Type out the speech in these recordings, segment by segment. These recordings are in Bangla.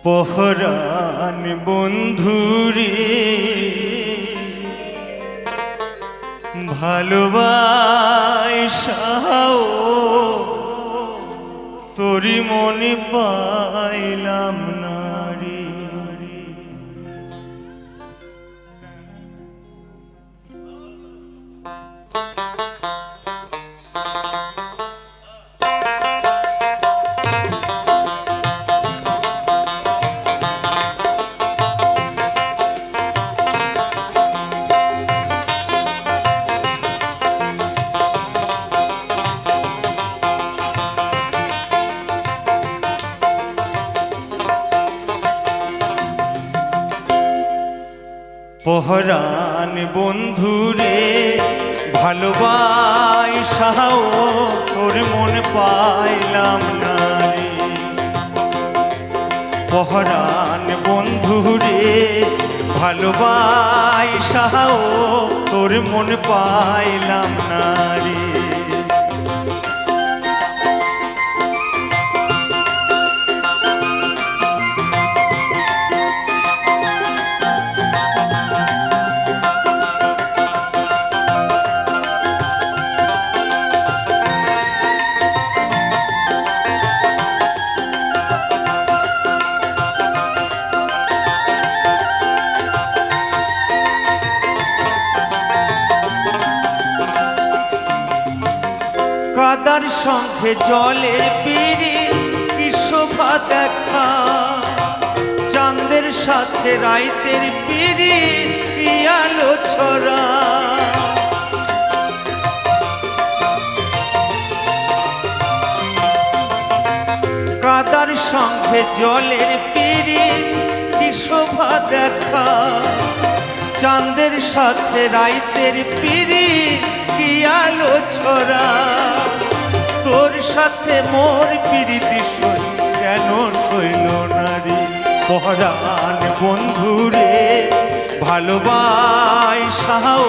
পহরান বন্ধুরে ভালোবাসাও তোরি মনে পাইলাম না রে। পহরান বন্ধুরে ভালোবাসাও তোর মন পাইলাম না রে। পহরান বন্ধুরে ভালোবাসাও তোর মন পাইলাম না রে। কাদার সঙ্গে জলের পিড়ি কি শোভা দেখা, চাঁদের সাথে রাইতের পিড়ি কি আলো ছড়া। কাদার সঙ্গে জলের পিড়ি কি শোভা দেখা, চাঁদের সাথে রাইতের পিড়ি কি আলো ছড়া। তোর সাথে মোর পিরিতি সই কেন সইল না রে। পহরান বন্ধুরে ভালোবাসাও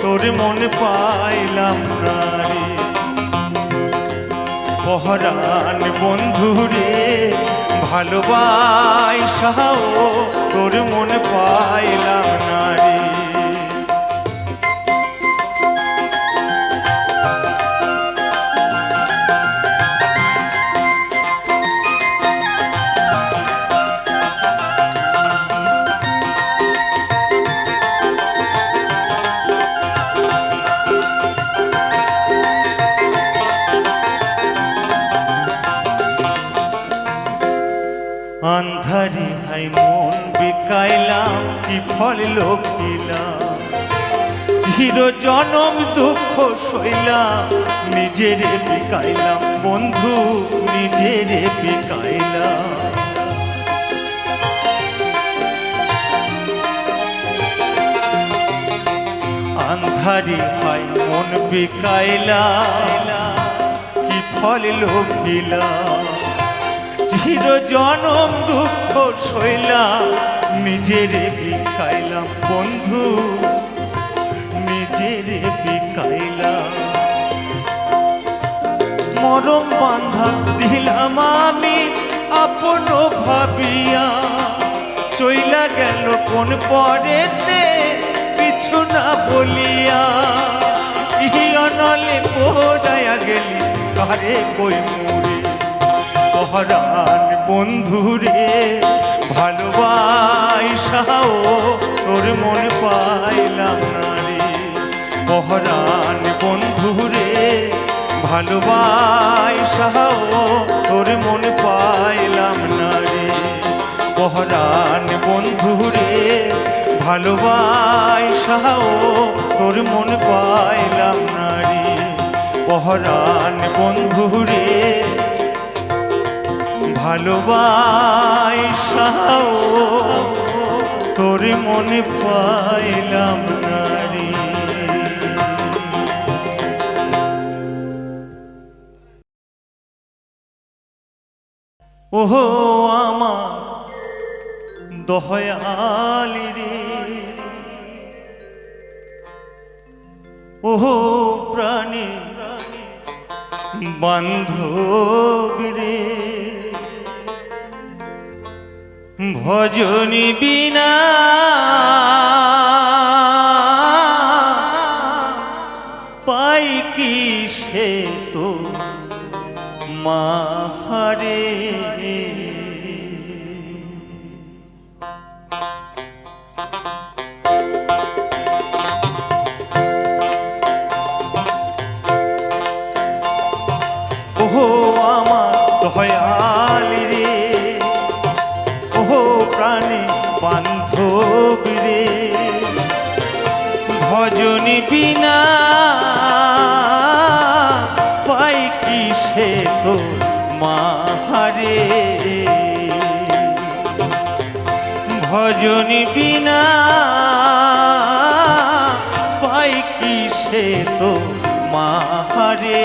তোর মন পাইলাম না রে। পহরান বন্ধুরে ভালোবাসাও তোর মন পাইলাম না রে। আন্ধারি হাই মন বিকাইলাম কি ফল লোকিলাম, চির জনম দুঃখ সইলাম নিজেরে বিকাইলাম বন্ধু নিজেরে বিকাইলাম। আন্ধারি হাই মন বিকাইলাম কি ফল লোকিলাম, চির জনম দুঃখ সইলাম নিজেরে বিকাইলাম বন্ধু নিজেরে বিকাইলাম। মরম বান্ধা দিলাম আমি আপন ভাবিয়া, চইলা গেল কোন পরেতে কিছু না বলিয়া। ইহনলে পোড়াইয়া গেলি কারে কই মুড়ি। পহরান বন্ধুরে ভালোবাসাও তোর মন পাইলাম না রে। পহরান বন্ধুরে ভালোবাসাও তোর মন পাইলাম না রে। পহরান বন্ধুরে ভালোবাসাও তোর মন পাইলাম না রে। পহরান বন্ধুরে ভালোবাসাও তোর মনে পাইলাম না রে। ওহো আমার দয়ালি রে, ওহো প্রাণী বান্ধবী রে। ভজনী বিনা পাই কি সে তো মাহারে। ওহো আমার দয়ালি রে, ওহো প্রাণে বান্ধব রে, ভজনী বিনা পাই কি সে তো মাহারে। ভজনী বিনা পাই কি সে তো মাহারে।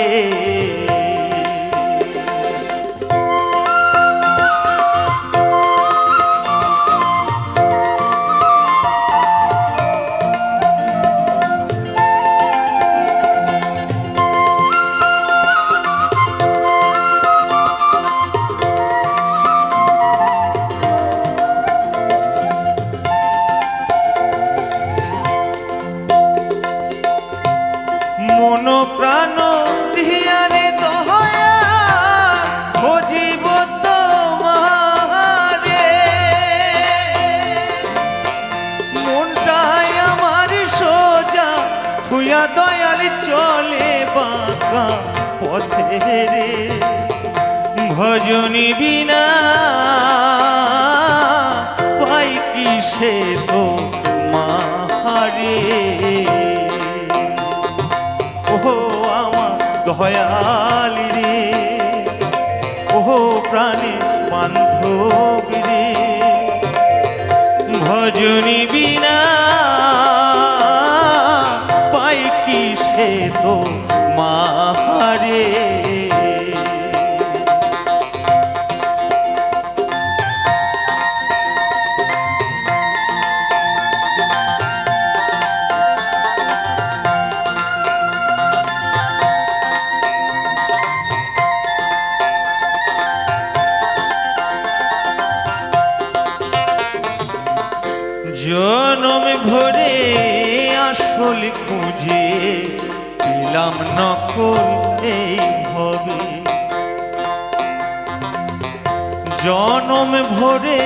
মন প্রাণ ধিয়ানে দয়া ভজিব তোমারে। মনটাই আমার সোজা থুয়া দয়াল চলে বাঁকা পথে রে। ভজনী বিনা পাই কি সে তো মাহারে। ওহো আমার দয়ালি রে, ওহো প্রাণে বান্ধব রে, ভজনী বিনা পাই কি সে তো মাহারে। জনম ভরে আসল খুঁজে পেলাম নকল এই ভবে। জনম ভরে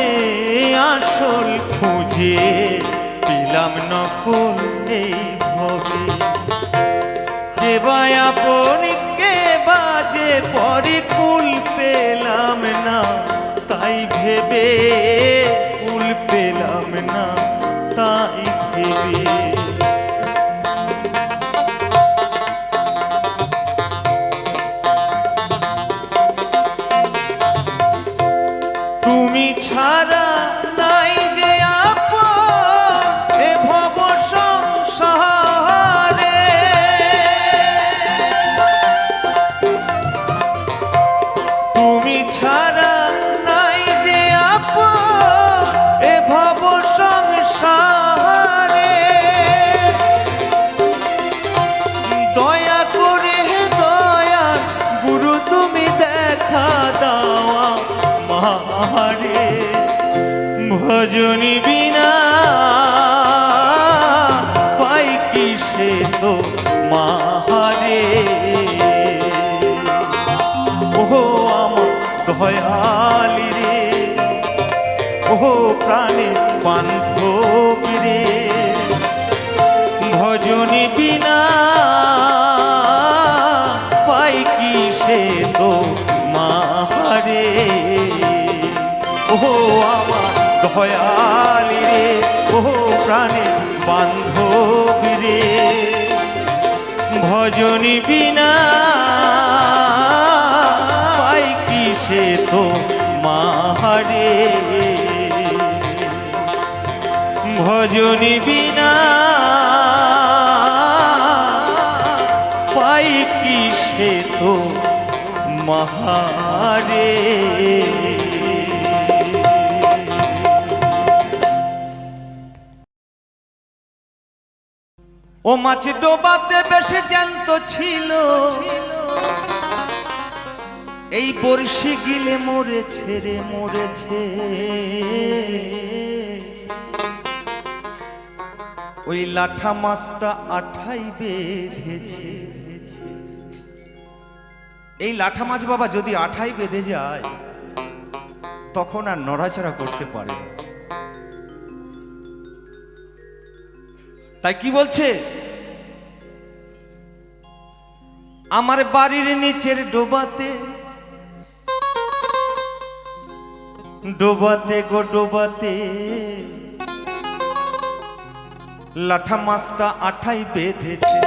আসল খুঁজে পেলাম নকল এই ভবে। কে বা আপন কে বাজে পরিকুল পেলাম না, তাই ভেবে কুল পেলাম না, তাই ভেবে। তুমি ছাড়া নাই যে আপন এ ভব সংসারে। তুমি ছাড়া নাই যে আপন এ ভব সংসারে। দয়া করে দয়া গুরু তুমি দেখা দাওয়া মাহারে। ভজনী বিনা পাই কি সে তো মাহারে। ওহো আমার দয়ালি রে, ওহো প্রাণে বান্ধব রে, ভজনী বিনা পাই কি সে তো মাহারে। ওহো আমার দয়ালি রে, ওহো প্রাণে বান্ধব রে, ভজনী বিনা পাই কি সে তো মাহারে। ভজনী বিনা পাই কি সে তো মাহারে। ও মাছ ডোবাতে বেশি জ্যান্ত ছিল, এই বর্ষি গিলে মরেছে রে মরেছে। ওই লাঠা মাছটা আঠাই বেঁধেছে। এই লাঠা মাছ বাবা যদি আঠাই বেঁধে যায় তখন আর নড়াচড়া করতে পারে না। তাই কি বলছে, আমার বাড়ির নিচের ডোবাতে ডোবাতে গো ডোবাতে লাঠা মাছটা আঠাই বেঁধেছে,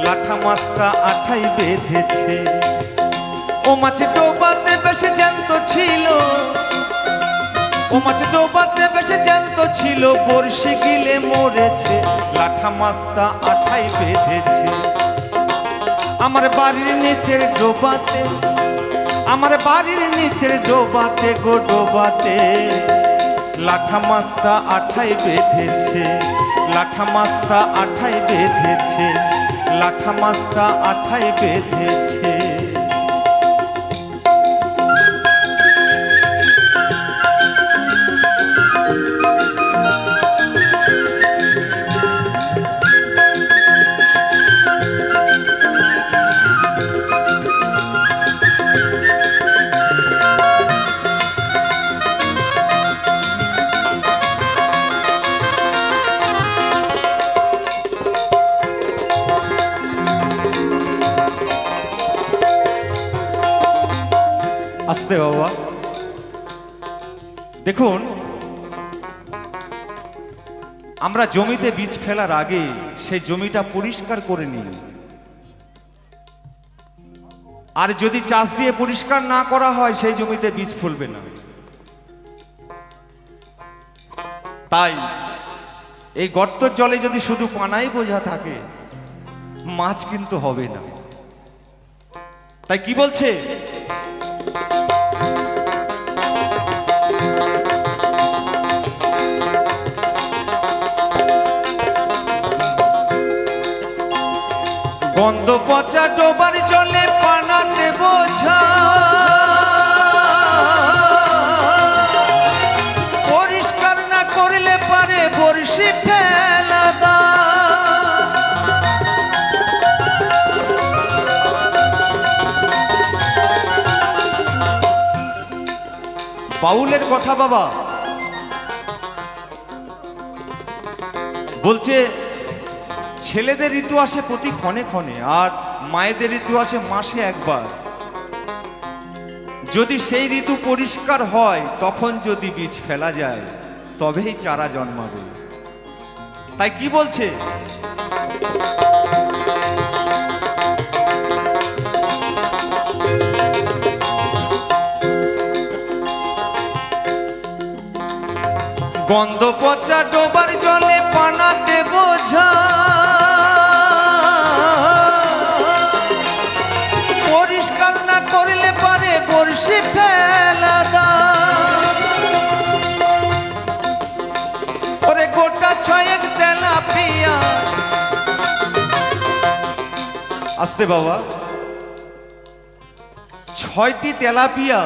লাঠা মাছটা আঠাই বেঁধেছে। ও মাছ ডোবাতে বেশ জ্যান্ত ছিল, ও মাছ ডোবাতে বেশ জ্যান্ত ছিল, বর্ষি গিলে মরেছে, লাঠা মাছটা আঠাই বেঁধেছে। আমার বাড়ির নিচের ডোবাতে, আমার বাড়ির নিচের ডোবাতে গো ডোবাতে লাঠা মাছটা আঠাই বেঁধেছে, লাঠা মাছটা আঠাই বেঁধেছে, লাঠা মাছটা আঠাই বেঁধেছে। আস্তে বাবা, দেখুন আমরা জমিতে বীজ ফেলার আগে সেই জমিটা পরিষ্কার করে নিই, আর যদি চাষ দিয়ে পরিষ্কার না করা হয় সেই জমিতে বীজ ফলবে না। তাই এই গর্তের জলে যদি শুধু পানাই বোঝা থাকে মাছ কিন্তু হবে না। তাই কি বলছে, গন্ধ পচা ডোবার জলে পানাতে বোঝা, পরিষ্কার না করলে পারে বর্ষি ফেলা দা। বাউলের কথা বাবা বলছে, ছেলেদের ঋতু আসে প্রতি ক্ষণে ক্ষণে, আর মায়েদের ঋতু আসে মাসে একবার। যদি সেই ঋতু পরিষ্কার হয় তখন যদি বীজ ফেলা যায় তবেই চারা জন্মাবে। তাই কি বলছে, গন্ধ পচা ডোবার জলে পানাতে বোঝা, পরিষ্কার না করলে পারে বর্ষি ফেলা দা। ওরে গোটা ছয়েক তেলাপিয়া, আস্তে বাবা, 6টি তেলাপিয়া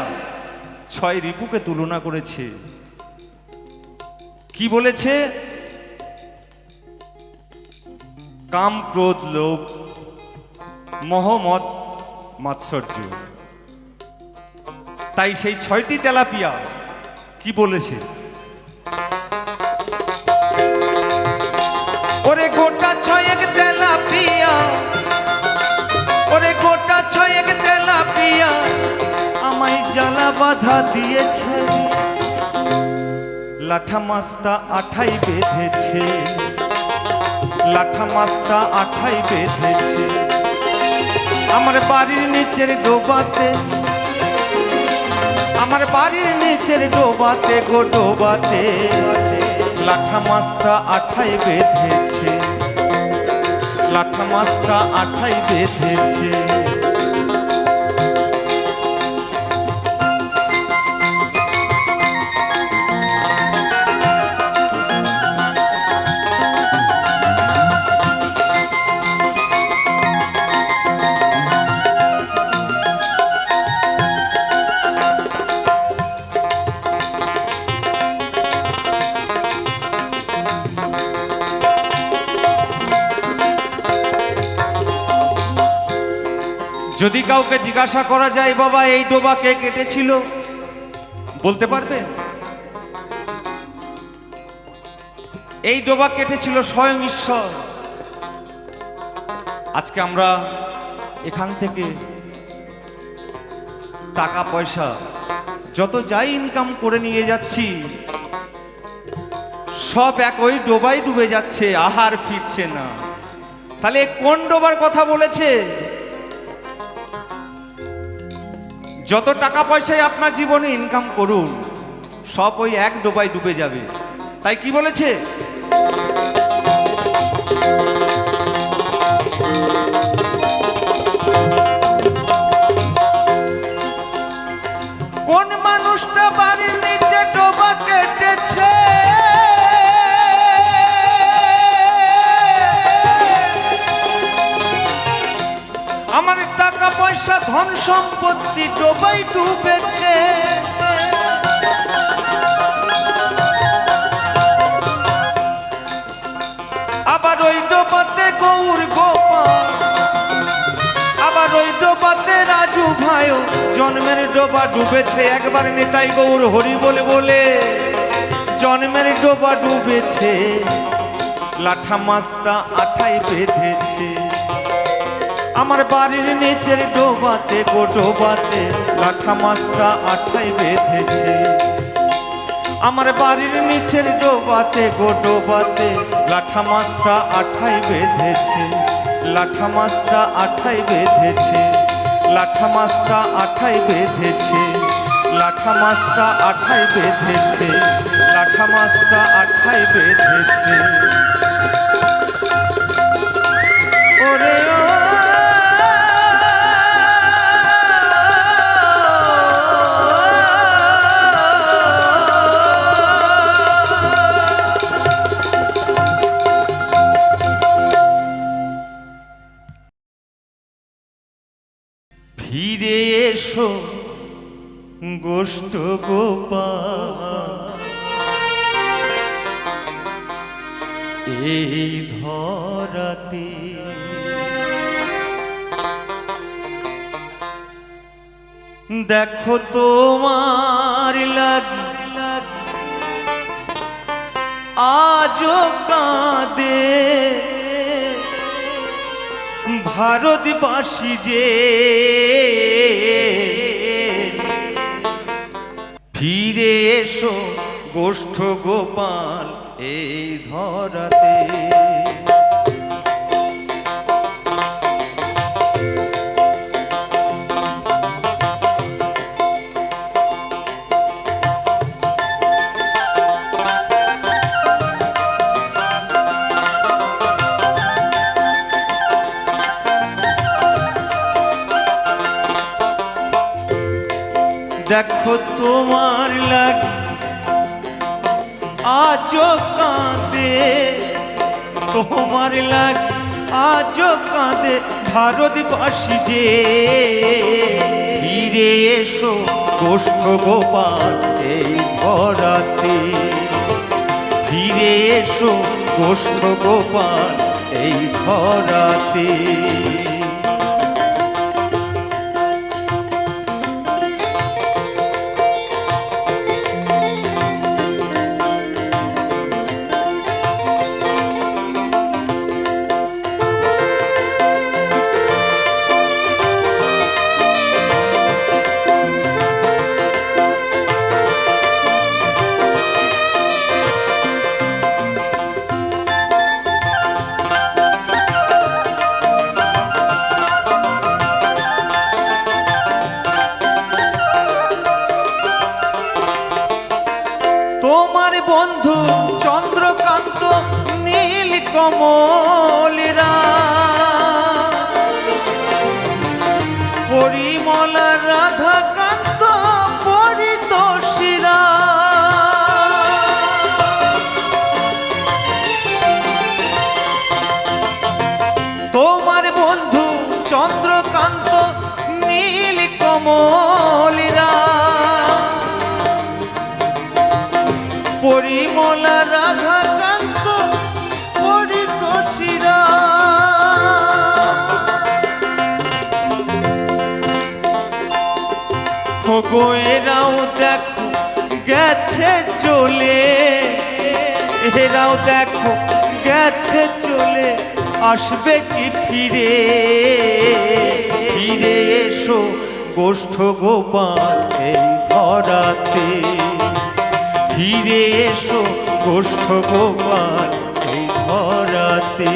6 রিপুকে তুলনা করেছে। কি বলেছে, কাম ক্রোধ লোভ মোহ মদ মাৎসর্য। তাই সেই 6টি তেলাপিয়া কি বলেছে, ওরে গোটা ছয়েক তেলাপিয়া, ওরে গোটা ছয়েক তেলাপিয়া আমায় জ্বালা বাধা দিয়েছে, লাঠা মাছটা আঠাই বেঁধেছে, লাঠা মাছটা আঠাই বেঁধেছে। আমার বাড়ির নিচের ডোবাতে, আমার বাড়ির নিচের ডোবাতে গো ডোবাতে লাঠা মাছটা আঠাই বেঁধেছে, লাঠা মাছটা আঠাই বেঁধেছে। যদি কাউকে জিজ্ঞাসা করা যায়, বাবা এই ডোবা কে কেটেছিল, বলতে পারবে? এই ডোবা কেটেছিল স্বয়ং ঈশ্বর। আজকে আমরা এখান থেকে টাকা পয়সা যত যাই ইনকাম করে নিয়ে যাচ্ছি, সব এক ওই ডোবায় ডুবে যাচ্ছে, আহার ফিরছে না। তাহলে কোন ডোবার কথা বলেছে? যত টাকা পয়সাই আপনার জীবনে ইনকাম করুন, সব ওই এক ডোবায় ডুবে যাবে। তাই কি বলেছে? কোন মানুষটা বাড়ির নিচে ডোবা কেটেছে, আমার টাকা পয়সা ধন সম্পত্তি ডোবাই ডুবেছে। আবার ওই ডোবাতে গৌর গোপাল, আবার ওই ডোবাতে রাজু ভাইও জন্মের ডোবা ডুবেছে। একবার নিতাই গৌর হরি বলে বলে জন্মের ডোবা ডুবেছে, লাঠা মাছটা আঠাই বেঁধেছে। আমার বাড়ির নিচের ডোবাতে গো ডোবাতে লাঠা মাছটা আঠাই বেঁধেছে। আমার বাড়ির নিচের ডোবাতে গো ডোবাতে লাঠা মাছটা আঠাই বেঁধেছে। লাঠা মাছটা আঠাই বেঁধেছে, লাঠা মাছটা আঠাই বেঁধেছে, লাঠা মাছটা আঠাই বেঁধেছে, লাঠা মাছটা আঠাই বেঁধেছে। ওরে ফিরে এসো গোষ্ঠ গোপাল, এই ধরাতে দেখো তোমার লাগি আজও কাঁদে ভারতবাসী যে। ফিরে এসো গোষ্ঠ গোপাল এই ধরাতে। দেখো তোমার লাগি আজও কাঁদে, তোমার লাগি আজও কাঁদে ভারতবাসী যে। ফিরে এসো গোষ্ঠ গোপাল এই ধরাতে। ফিরে এসো গোষ্ঠ গোপাল এই ধরাতে। তোমার বন্ধু চন্দ্রকান্ত নীল কমলরা, পরিমলা রাধাকান্ত পরিতোষীরা, তোমার বন্ধু চন্দ্রকান্ত নীল কমলরা, পরিমলা রাধাকান্ত পরিতোষীরা। ওগো এরাও দেখো গেছে চলে, এরাও দেখো গেছে চলে, আসবে কি ফিরে? ফিরে এসো গোষ্ঠ গোপাল এই ধরাতে, ফিরে এসো গোষ্ঠ গোপাল এই ধরাতে।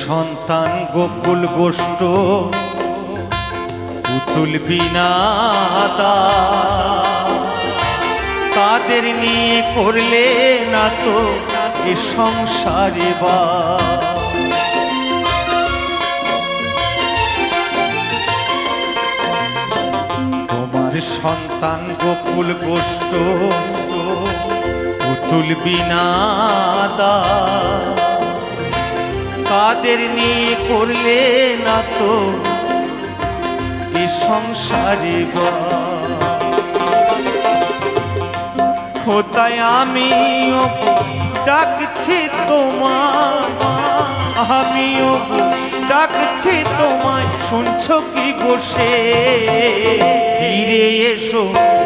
সন্তান গোকুল গোষ্ঠ পুতুল বিনাদা, তাদের নিয়ে করলে না তো এ সংসারে বা। তোমার সন্তান গোকুল গোষ্ঠ পুতুল বিনাদা, তাদের নিয়ে করলে না তো এ সংসারে বা। কোথায় আমিও ডাকছি তোমায়, আমিও ডাকছি তোমায়, শুনছো কি গোসে? ফিরে এসো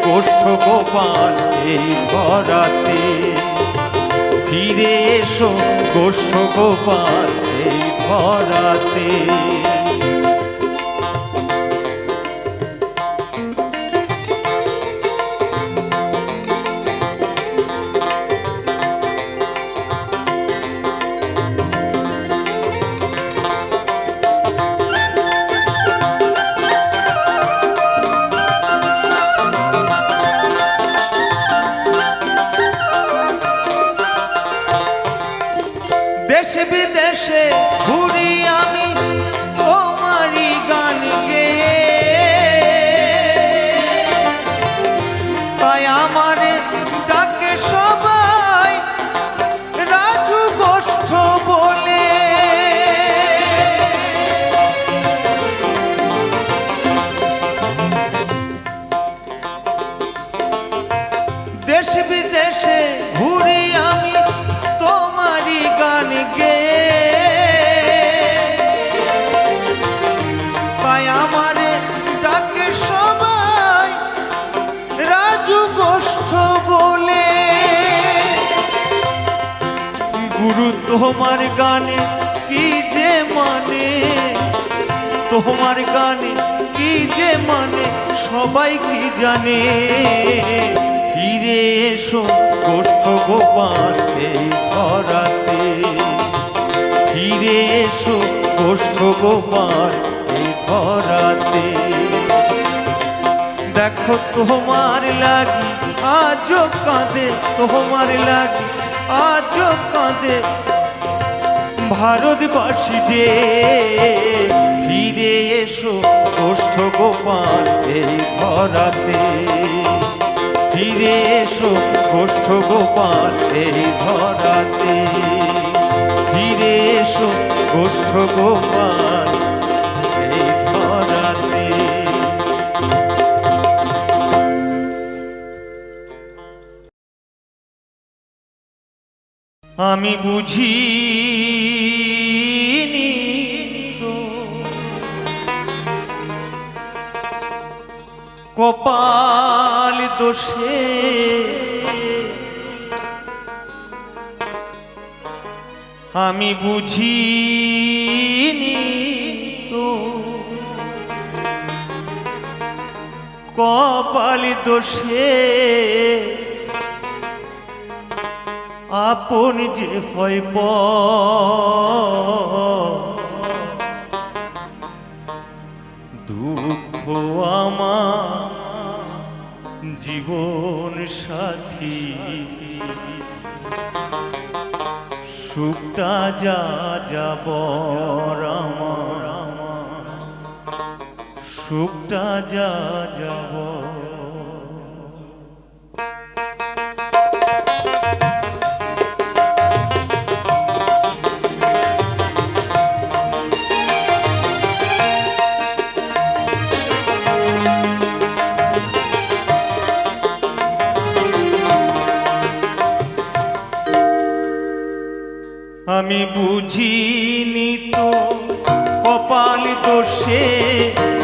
গোষ্ঠ গোপাল এই ধরাতে, ফিরে এসো গোষ্ঠ গোপাল এই ধরাতে। দেশে বিদেশে ঘুরি আমি তোমারই গান গেয়ে, তাই আমারে ডাকে সবাই রাজু গোষ্ঠ বলে। দেশ বিদেশে ঘুরি আমি তোমারই গান গেয়ে, তাই আমারে ডাকে সবাই রাজু গোষ্ঠ বলে। গুরু তোমার গানে কি যে মানে, তোমার গানে কি যে মানে সবাই কি জানে। ফিরে এসো গোষ্ঠ গোপাল এই ধরাতে, ফিরে এসো গোষ্ঠ গোপাল এই ধরাতে। দেখো তোমার লাগি আজও কাঁদে, তোমার লাগি আজও কাঁদে ভারতবাসী যে। ফিরে এসো গোষ্ঠ গোপাল এই ধরাতে, ফিরে এসো গোষ্ঠ গোপাল এই ধরাতে, ফিরে এসো গোষ্ঠ গোপাল এই ধরাতে। আমি বুঝিনি তো কপাল দোষে, আমি বুঝিনি তো কপাল দোষে, আপন যে হয় দুঃখ আমার জীবন সাথী, সুখটা যা যাব আমার, সুখটা যা যাব। আমি বুঝিনি তো কপাল দোষে,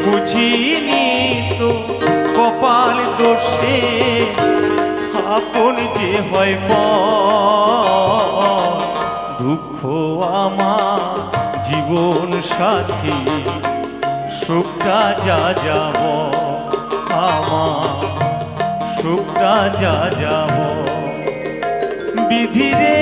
বুঝিনি তো কপাল দোষে, আপন যে হয় পর। দুঃখ আমার জীবন সাথী, সুখটা যা যাব আমার, সুখটা যা যাব। বিধি রে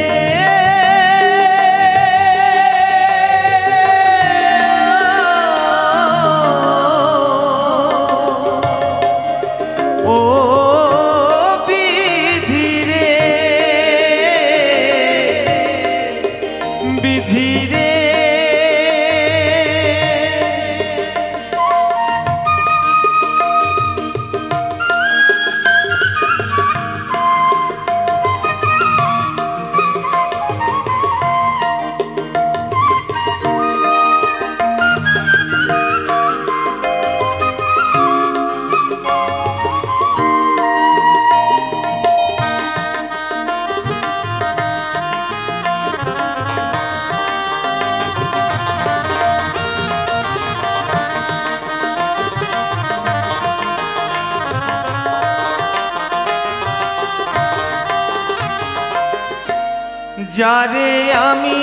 যারে আমি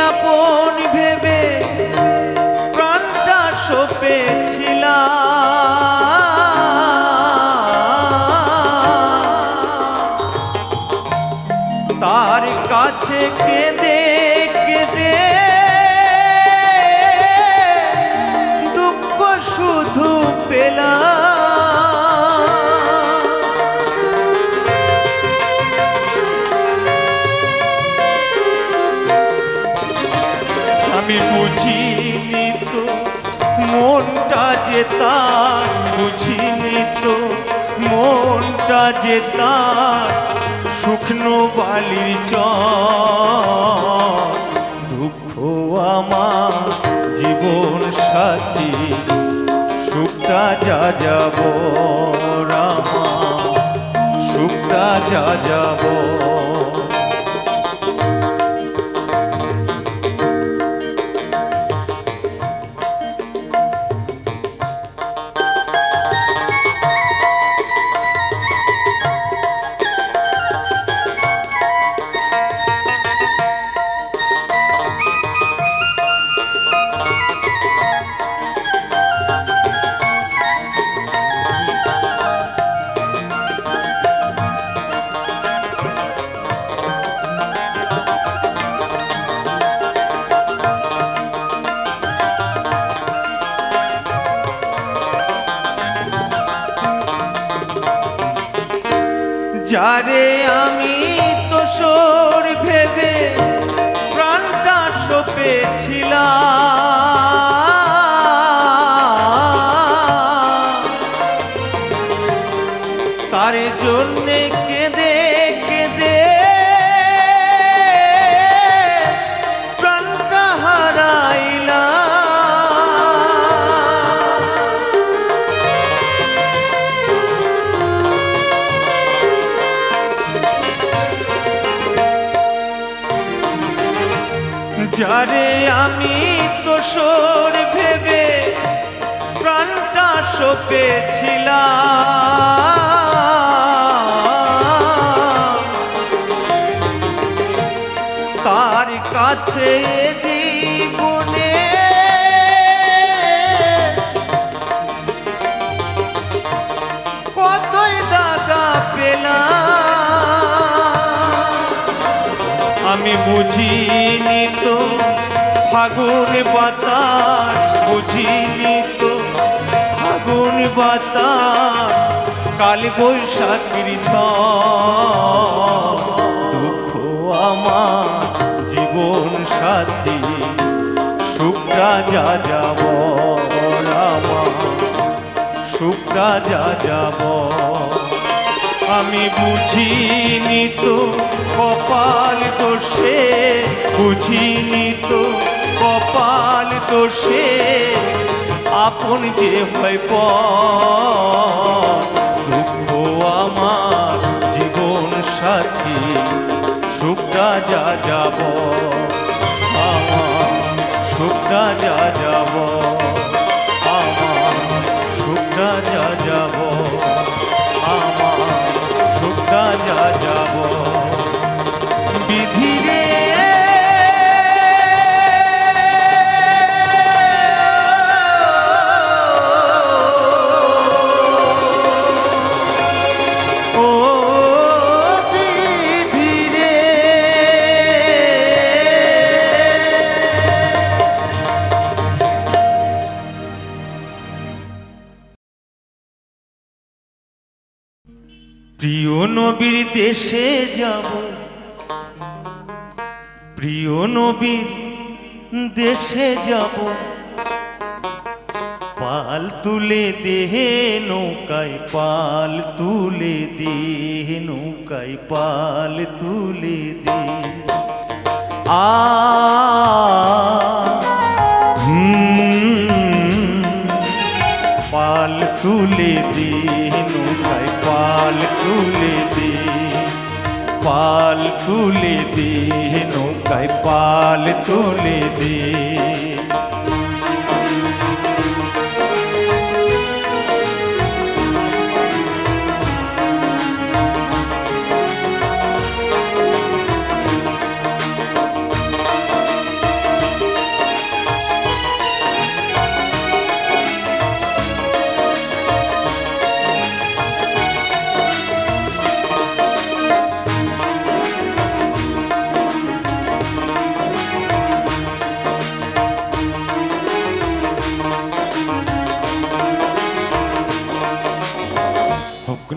আপন ভেবে প্রাণটা সঁপেছিলাম, তার কাছে কেঁদে কেঁদে দুঃখ শুধু পেলাম। আমি বুঝিনি তো মনটা যে তার, বুঝিনি তো মনটা যে তার, শুকনো বালির চর। দুঃখ আমার জীবন সাথী, সুখটা যা যাব রামা, সুখটা যা যাব। যারে আমি তোষর ভেবে প্রাণটা সঁপেছিলাম, তার জন্যে কেঁদে কেঁদে প্রাণটা হারাইলাম। যারে আমি তোষর ভেবে প্রাণটা সঁপেছিলাম, তার কাছে জীবনে কতই দাগা পেলাম। আমি বুঝিনি তো ফাগুন বাতাস, বুঝিনি তো ফাগুন বাতাস, কাল বৈশাখীর ঝড়। দুঃখ আমার জীবন জীবন সাথী সুখটা যা যাব রামা সুখটা যা যাব আমি বুঝিনি তো কপাল দোষে বুঝিনি তো কপাল দোষে আপন যে হয় দুঃখ আমার জীবন সাথী সুখটা যা যাব আমার সুখটা যা যাব আমার সুখটা যা যাব আমার সুখটা যা যাব বিধিরে প্রিয় নবীর দেশে যাব প্রিয় নবীর দেশে যাব পাল তুলে দেহে নৌকায় পাল তুলে দেহে নৌকায় পাল তুলে দে পাল তুলে দে নৌকায় পাল তুলে দে পাল তুলে দে নৌকায় পাল তুলে দে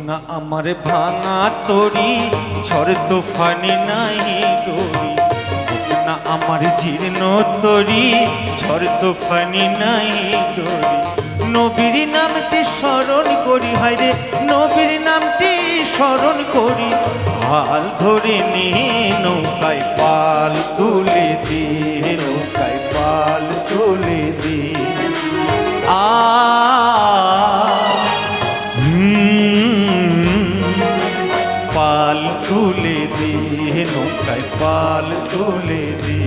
না আমার ভাঙা তরি ঝড় তুফানি নাই গরি না আমার জীর্ণ তরি ঝড় তুফানি নাই গরি নবীর নামটি স্মরণ করি হায়রে নবীর নামটি স্মরণ করি হাল ধরে নিয়ে নৌকায় পাল তুলে দে নৌকায় পাল তুলে দে পাল তুলে দে নৌকায় পাল তুলে দে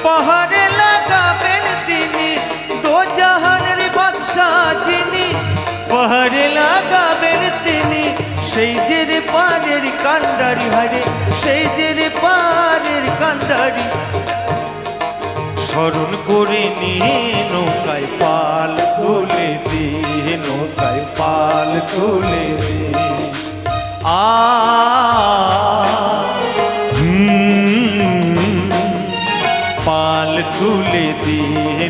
পাহাড়ে লাগাবেন তিনি দো জাহানের বাদশাহ যিনি পাহাড়ে লাগাবেন তিনি সেই যে রে পারের কান্ডারি হারে সেই যে রে পারের কান্ডারি স্মরণ করে নিয়ে নৌকায় পাল তুলে দে নৌকায় পাল তুলে দে পাল তুলে দে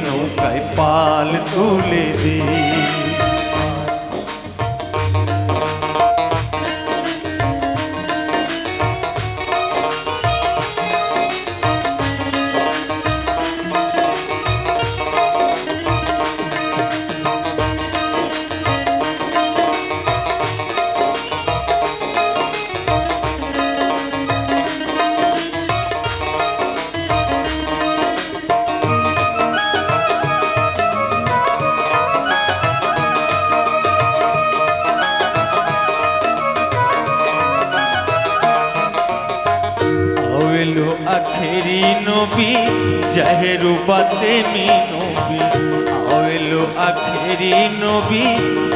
নৌকায় পাল তুলে দে জহেরু বাতে মি নবী আওয়েলো আখেরি নবী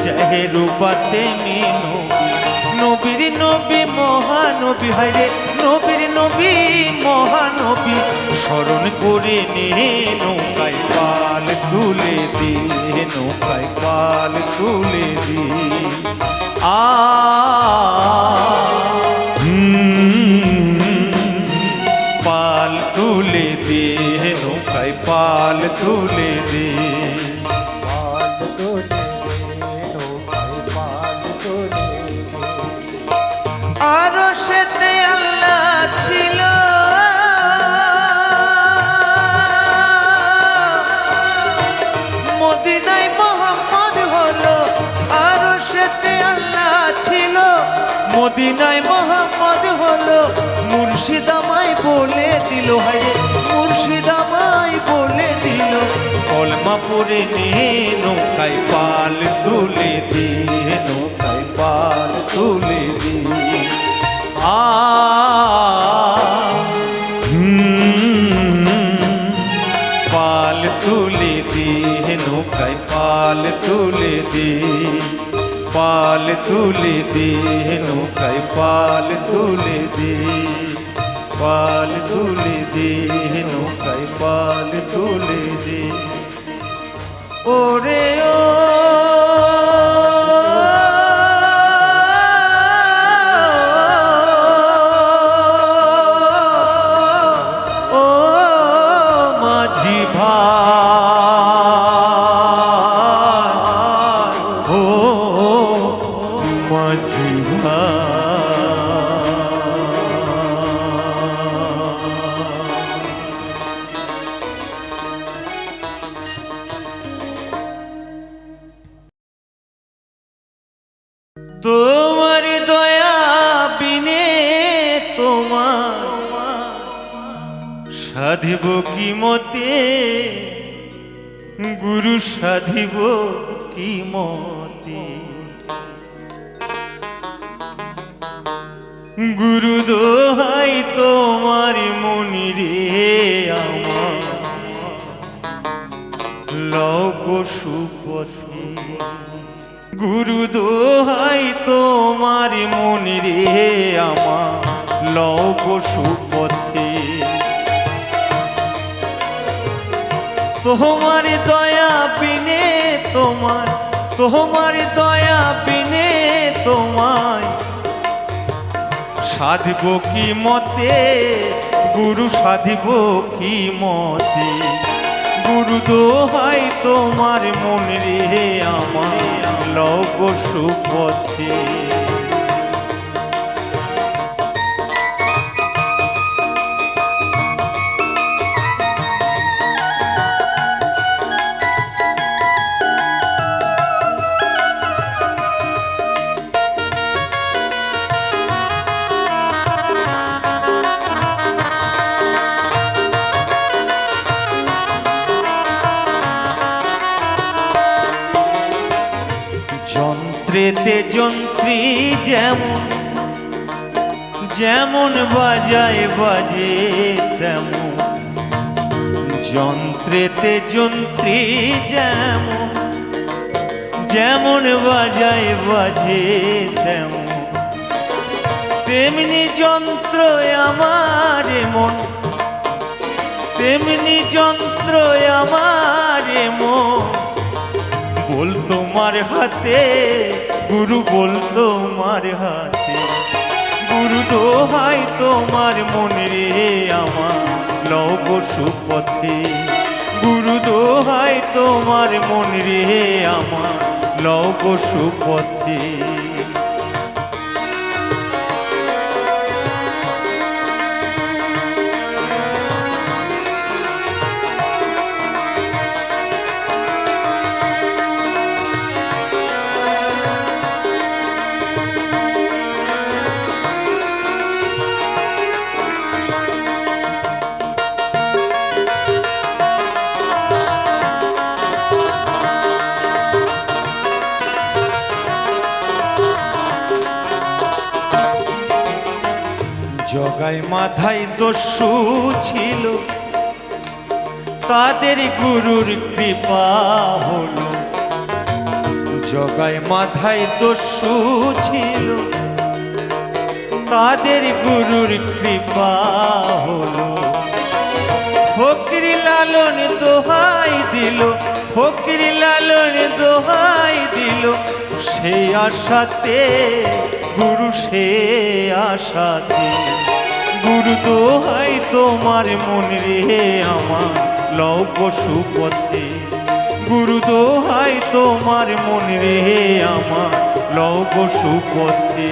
জহেরু বাতে মি নবী নবীর নবী মহানবী হায়রে নবীর নবী মহানবী স্মরণ করে নে নৌকায় পাল তুলে দে নৌকায় পাল তুলে দে পাল তুলে দে নৌকায় পাল তুলে দে আরো সেতে আল্লাহ ছিল মদিনায় মোহাম্মদ হলো আরো সেতে আল্লাহ ছিল মদিনায় মোহাম্মদ হলো মুর্শিদ আমায় বলে দিল হায় মুর্শিদ আমায় বলে দিল কলমা পড়ে নে নৌকায় পাল তুলে দে নৌকায় পাল তুলে দে পাল তুলে দে নৌকায় পাল তুলে দে পাল তুলে দে নৌকায় পাল তুলে দে পাল তুলে দে নৌকায় পাল তুলে দে ওরে ও মাঝি ভাই ও মাঝি তোমার দয়া বিনে তোমার সাধিব কি মতে গুরু সাধিব কি মতে গুরু দোহাই তোমার মনি রে আমার লোক সুপথে গুরু দোহাই তোমার মনি রে আমার লোক সুপথে তোমার দয়া বিনে তোমার দয়া বিনে তোমায় সাধিব কি মতে গুরু সাধিব কি মতে গুরু দোহাই তোমার মন রে আমার লব সুপথে যন্ত্রেতে যন্ত্রী যেমন যেমন বাজায় বাজে তেমন যন্ত্রেতে যন্ত্রী যেমন যেমন বাজায় বাজে তেমন তেমনি যন্ত্র আমার মন তেমনি যন্ত্র আমার মন बोल तुम्हारे हाथे गुरु बोल तुम्हारे हाथे गुरु दोहाई तुम्हार मन रे आमार लव सुपथे गुरु दोहाई तुम्हार मन रे आमार लव सुपथे জগাই মাথায় দস্যু ছিল তাদের গুরুর কৃপা হলো, জগায় মাথায় দস্যু ছিল, তাদের গুরুর কৃপা হলো। ফকির লালন দোহাই দিল, ফকির লালন দোহাই দিল, সে আশাতে গুরু, সে আশাতে। গুরু দোহাই তোমার মন রে আমার, লও পশুপথে। গুরু দোহাই তোমার মন রে আমার, লও পশুপথে।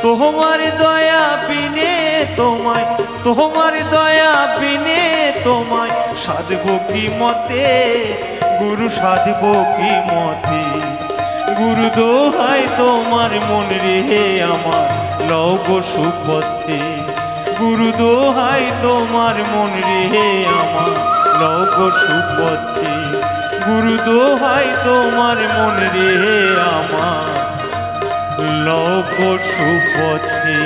তোমার দয়া বিনে তোমায়, তোমার দয়া বিনে তোমায় সাধব কি মতে, গুরু সাধব কি মতে। গুরু দোহাই তোমার মন রে আমার, লও পশুপথে। গুরু দোহাই তোমার মন রে আমার, লও পশুপথে। গুরু দোহাই তোমার মন রে আমার, লও পশুপথে।